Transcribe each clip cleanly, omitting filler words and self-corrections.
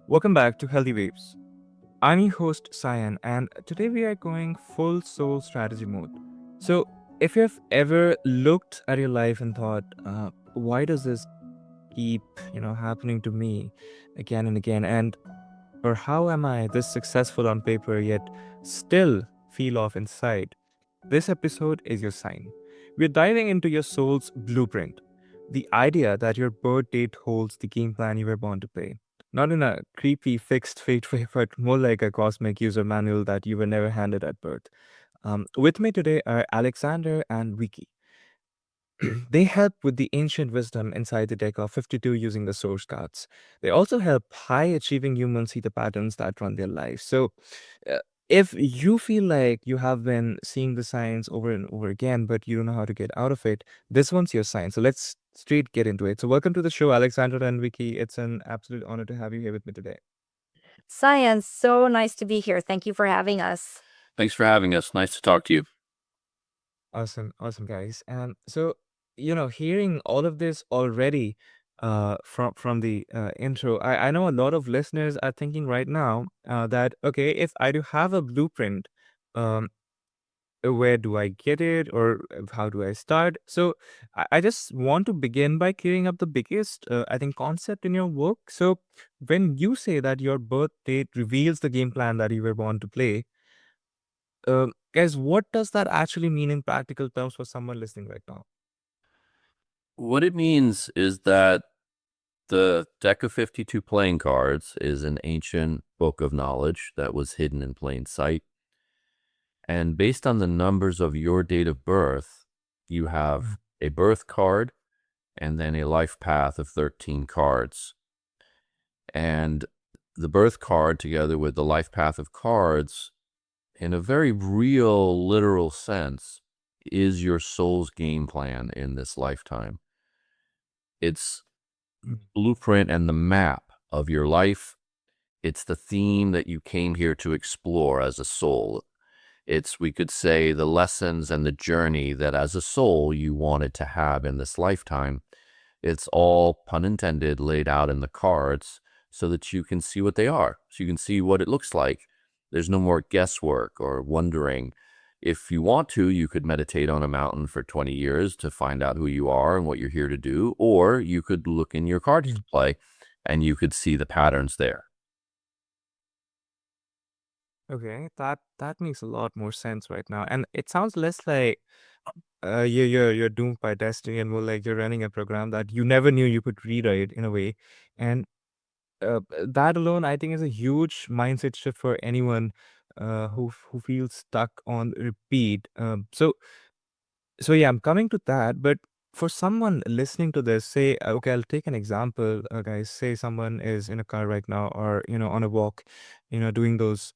Welcome back to Healthy Waves. I'm your host, Sayan, and today we are going full soul strategy mode. So, if you've ever looked at your life and thought, why does this keep, happening to me again and again? And or how am I this successful on paper yet still feel off inside? This episode is your sign. We're diving into your soul's blueprint, the idea that your birth date holds the game plan you were born to play. Not in a creepy fixed fate way, but more like a cosmic user manual that you were never handed at birth. With me today are Alexander and Viki. They help with the ancient wisdom inside the deck of 52 using the source cards. They also help high achieving humans see the patterns that run their lives. So, uh, if you feel like you have been seeing the signs over and over again, but you don't know how to get out of it, this one's your sign. So, let's straight get into it. So, welcome to the show, Alexander and Vicky. It's an absolute honor to have you here with me today. Sayan, so nice to be here. Thank you for having us. Thanks for having us. Nice to talk to you. Awesome, awesome, guys. And so, hearing all of this already, from the intro, I know a lot of listeners are thinking right now, that okay, if I do have a blueprint, um, where do I get it, or how do I start? So, I just want to begin by clearing up the biggest, I think, concept in your work. So, when you say that your birth date reveals the game plan that you were born to play, guys, what does that actually mean in practical terms for someone listening right now? What it means is that the deck of 52 playing cards is an ancient book of knowledge that was hidden in plain sight. And based on the numbers of your date of birth, you have a birth card and then a life path of 13 cards. And the birth card, together with the life path of cards, in a very real, literal sense, is your soul's game plan in this lifetime. It's blueprint and the map of your life. It's the theme that you came here to explore as a soul. It's, we could say, the lessons and the journey that as a soul you wanted to have in this lifetime. It's all, pun intended, laid out in the cards so that you can see what they are, so you can see what it looks like. There's no more guesswork or wondering. If you want to, you could meditate on a mountain for 20 years to find out who you are and what you're here to do, or you could look in your cards to play and you could see the patterns there. Okay, that makes a lot more sense right now, and it sounds less like you're doomed by destiny, and more like you're running a program that you never knew you could rewrite in a way, and that alone, I think, is a huge mindset shift for anyone who feels stuck on repeat. So yeah, I'm coming to that, but for someone listening to this, say, okay, I'll take an example, guys. Say someone is in a car right now, or on a walk, doing those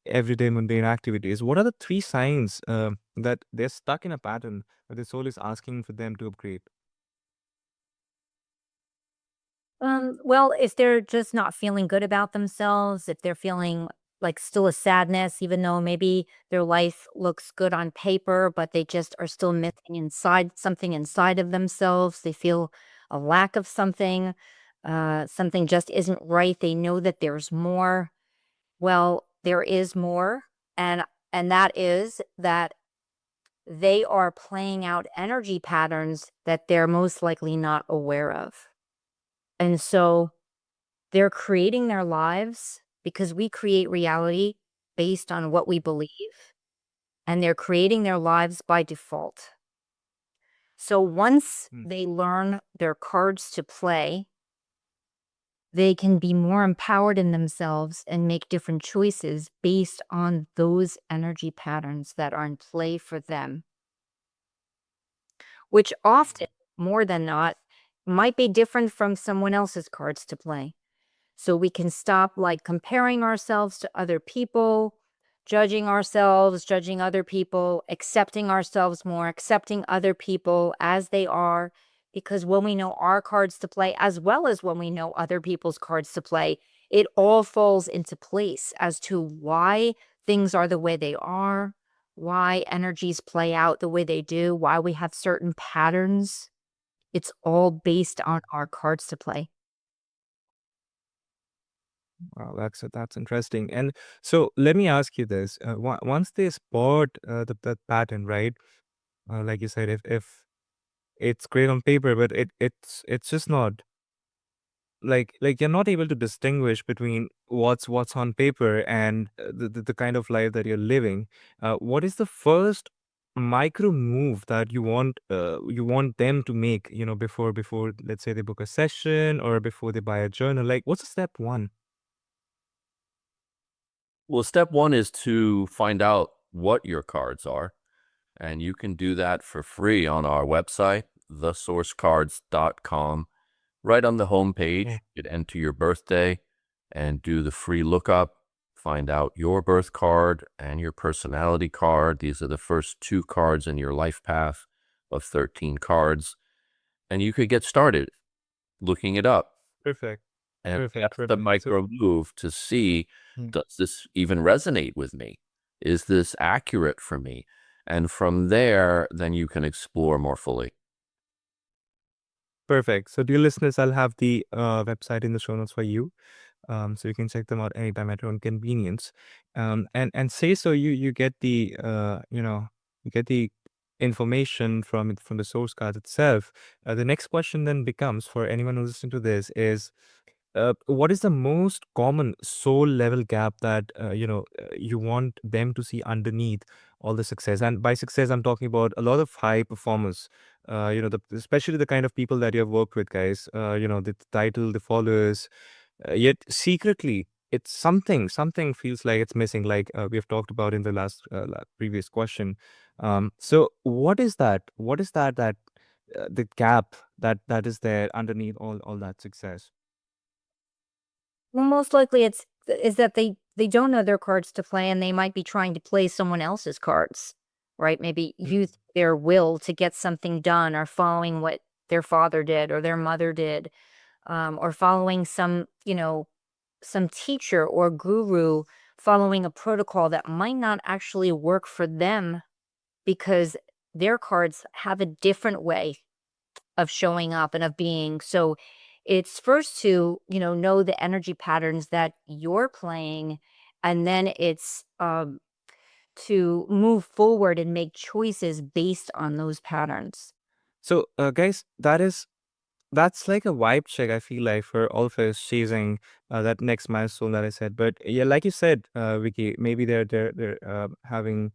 everyday mundane activities. What are the three signs that they're stuck in a pattern that the soul is asking for them to upgrade? Well, if they're just not feeling good about themselves, if they're feeling like still a sadness, even though maybe their life looks good on paper, but they just are still missing inside something inside of themselves. They feel a lack of something, something just isn't right. They know that there's more. Well, there is more, and that is that they are playing out energy patterns that they're most likely not aware of. And so they're creating their lives because we create reality based on what we believe, and they're creating their lives by default. So once Mm. they learn their cards to play, they can be more empowered in themselves and make different choices based on those energy patterns that are in play for them, which often, more than not, might be different from someone else's cards to play. So we can stop like comparing ourselves to other people, judging ourselves, judging other people, accepting ourselves more, accepting other people as they are. Because when we know our cards to play, as well as when we know other people's cards to play, it all falls into place as to why things are the way they are, why energies play out the way they do, why we have certain patterns. It's all based on our cards to play. Wow, that's interesting. And so let me ask you this: once they spot that pattern, right? Like you said, if it's great on paper, but it's just not like you're not able to distinguish between what's on paper and the kind of life that you're living. What is the first micro move that you want them to make, before let's say they book a session or before they buy a journal? Like, what's the step one? Well, step one is to find out what your cards are, and you can do that for free on our website, thesourcecards.com. Right on the home page, you could enter your birthday and do the free lookup, find out your birth card and your personality card. These are the first two cards in your life path of 13 cards, and you could get started looking it up. Perfect. And Perfect. that's the Perfect. So, micro move to see, mm, does this even resonate with me? Is this accurate for me? And from there, then you can explore more fully. perfect. So, dear listeners, I'll have the website in the show notes for you. So you can check them out anytime at your own convenience. And say so you get the you get the information from the source card itself. The next question then becomes, for anyone who's listening to this, is what is the most common soul level gap that you want them to see underneath all the success? And by success, I'm talking about a lot of high performers. Especially the kind of people that you have worked with, guys. The title, the followers, yet secretly, it's something feels like it's missing, like we have talked about in the last previous question. So what is that? What is that the gap that is there underneath all that success? Well, most likely is that they don't know their cards to play, and they might be trying to play someone else's cards, right? Maybe use their will to get something done, or following what their father did or their mother did, or following some teacher or guru, following a protocol that might not actually work for them because their cards have a different way of showing up and of being. So it's first to, know the energy patterns that you're playing, and then it's to move forward and make choices based on those patterns. So, guys, that's like a vibe check, I feel like, for all of us chasing that next milestone that I said. But yeah, like you said, Vicky, maybe they're having,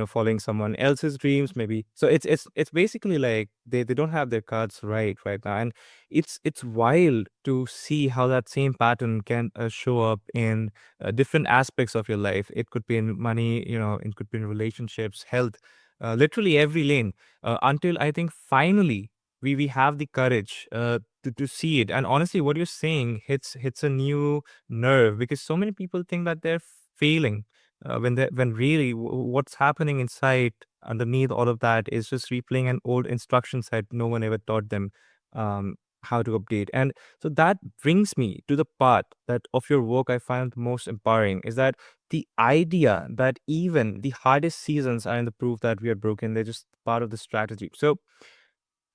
following someone else's dreams, maybe. So it's basically like they don't have their cards right now, and it's wild to see how that same pattern can show up in different aspects of your life. It could be in money, it could be in relationships, health, literally every lane. Until I think finally we have the courage to see it. And honestly, what you're saying hits a new nerve, because so many people think that they're failing when really what's happening inside underneath all of that is just replaying an old instruction set no one ever taught them how to update. And so that brings me to the part that of your work I find most empowering, is that the idea that even the hardest seasons aren't the proof that we are broken, they're just part of the strategy. So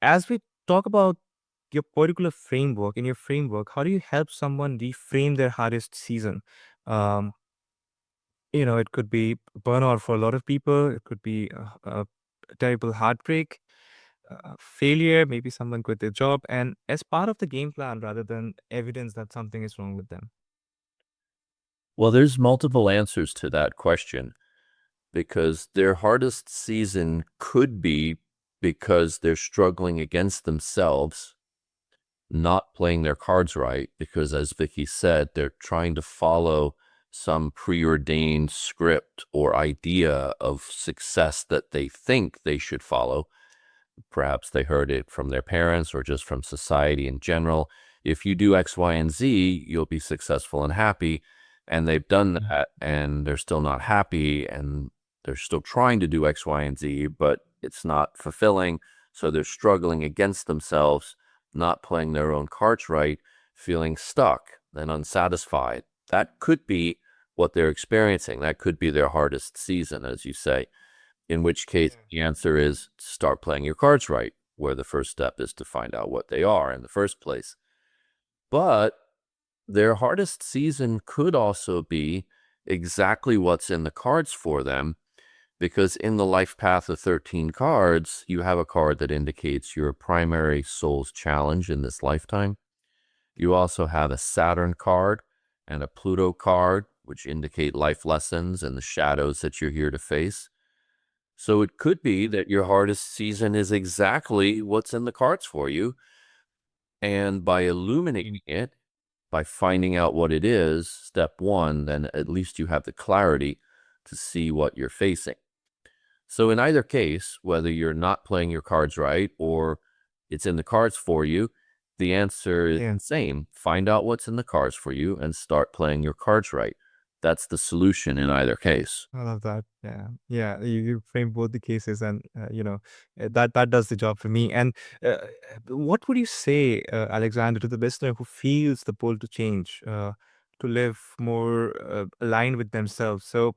as we talk about your particular framework, in your framework, how do you help someone reframe their hardest season? Um, it could be burnout for a lot of people. It could be a terrible heartbreak, failure. Maybe someone quit their job, and as part of the game plan rather than evidence that something is wrong with them. Well, there's multiple answers to that question because their hardest season could be because they're struggling against themselves, not playing their cards right, because as Vicky said, they're trying to follow some preordained script or idea of success that they think they should follow. Perhaps they heard it from their parents or just from society in general. If you do X, Y, and Z, you'll be successful and happy. And they've done that and they're still not happy and they're still trying to do X, Y, and Z, but it's not fulfilling. So they're struggling against themselves, not playing their own cards right, feeling stuck and unsatisfied. That could be what they're experiencing. That could be their hardest season, as you say, in which case the answer is start playing your cards right, where the first step is to find out what they are in the first place. But their hardest season could also be exactly what's in the cards for them, because in the life path of 13 cards, you have a card that indicates your primary soul's challenge in this lifetime. You also have a Saturn card and a Pluto card, which indicate life lessons and the shadows that you're here to face. So it could be that your hardest season is exactly what's in the cards for you. And by illuminating it, by finding out what it is, step one, then at least you have the clarity to see what you're facing. So in either case, whether you're not playing your cards right or it's in the cards for you, the answer is Yeah. the same. Find out what's in the cards for you and start playing your cards right. That's the solution in either case. I love that. Yeah, yeah. You frame both the cases, and that does the job for me. And uh, what would you say, Alexander, to the listener who feels the pull to change, to live more aligned with themselves? So,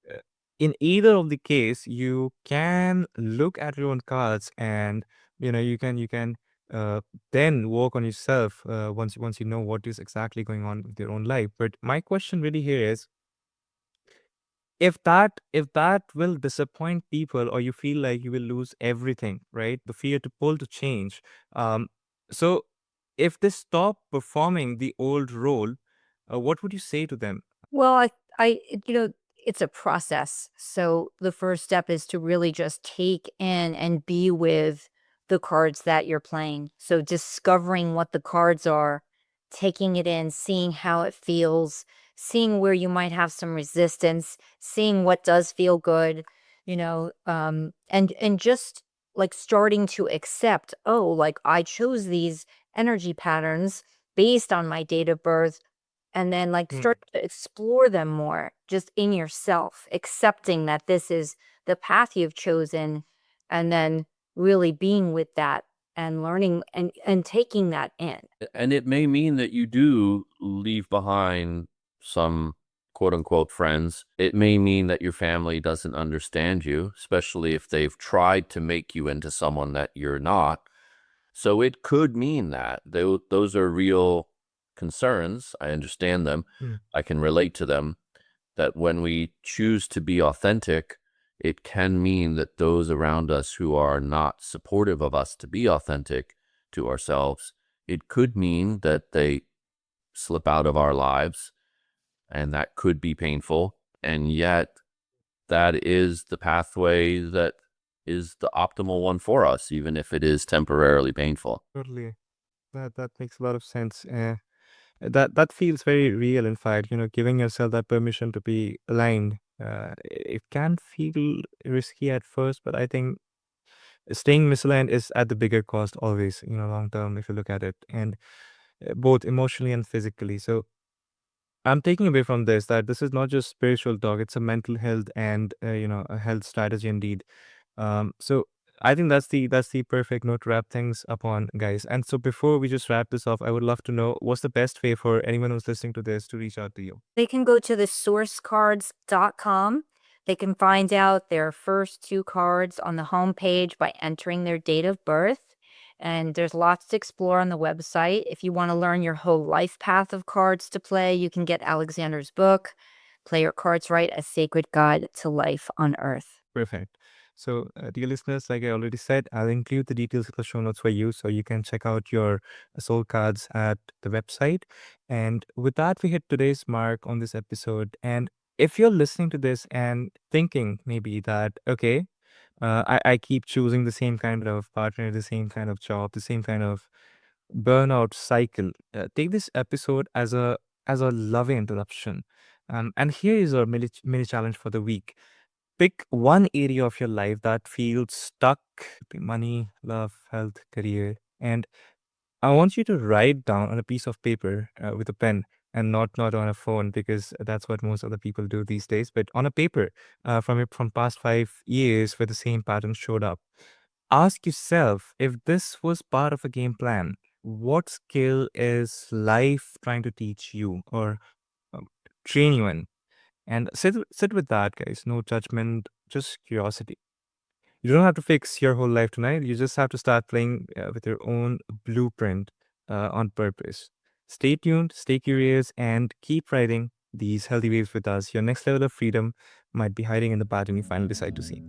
uh, in either of the case, you can look at your own cards, and you can uh, then work on yourself once you know what is exactly going on with your own life. But my question really here is, if that will disappoint people, or you feel like you will lose everything, right? The fear to pull to change. So if they stop performing the old role, what would you say to them? Well, it's a process. So the first step is to really just take in and be with the cards that you're playing. So discovering what the cards are, taking it in, seeing how it feels, seeing where you might have some resistance, seeing what does feel good, and just like starting to accept, oh, like I chose these energy patterns based on my date of birth, and then like Hmm. start to explore them more just in yourself, accepting that this is the path you've chosen, and then really being with that and learning and taking that in. And it may mean that you do leave behind some quote unquote friends. It may mean that your family doesn't understand you, especially if they've tried to make you into someone that you're not. So it could mean that those are real concerns. I understand them. Hmm. I can relate to them. That when we choose to be authentic, it can mean that those around us who are not supportive of us to be authentic to ourselves, it could mean that they slip out of our lives, and that could be painful. And yet, that is the pathway that is the optimal one for us, even if it is temporarily painful. Totally. That makes a lot of sense. That feels very real. In fact, giving yourself that permission to be aligned. It can feel risky at first, but I think staying misaligned is at the bigger cost always, long term, if you look at it, and both emotionally and physically. So I'm taking away from this that this is not just spiritual talk; it's a mental health and a health strategy indeed. So I think that's the perfect note to wrap things upon, guys. And so before we just wrap this off, I would love to know what's the best way for anyone who's listening to this to reach out to you. They can go to the sourcecards.com. They can find out their first two cards on the homepage by entering their date of birth. And there's lots to explore on the website. If you want to learn your whole life path of cards to play, you can get Alexander's book, Play Your Cards Right, A Sacred Guide to Life on Earth. Perfect. So, dear listeners, like I already said, I'll include the details of the show notes for you so you can check out your soul cards at the website. And with that, we hit today's mark on this episode. And if you're listening to this and thinking maybe that, okay, I keep choosing the same kind of partner, the same kind of job, the same kind of burnout cycle, take this episode as a loving interruption. And here is our mini challenge for the week. Pick one area of your life that feels stuck: money, love, health, career. And I want you to write down on a piece of paper with a pen, and not on a phone, because that's what most other people do these days, but on a paper from past 5 years where the same pattern showed up. Ask yourself, if this was part of a game plan, what skill is life trying to teach you or um, train you in? And sit with that, guys. No judgment, just curiosity. You don't have to fix your whole life tonight. You just have to start playing with your own blueprint on purpose. Stay tuned, stay curious, and keep riding these healthy waves with us. Your next level of freedom might be hiding in the pattern you finally decide to see.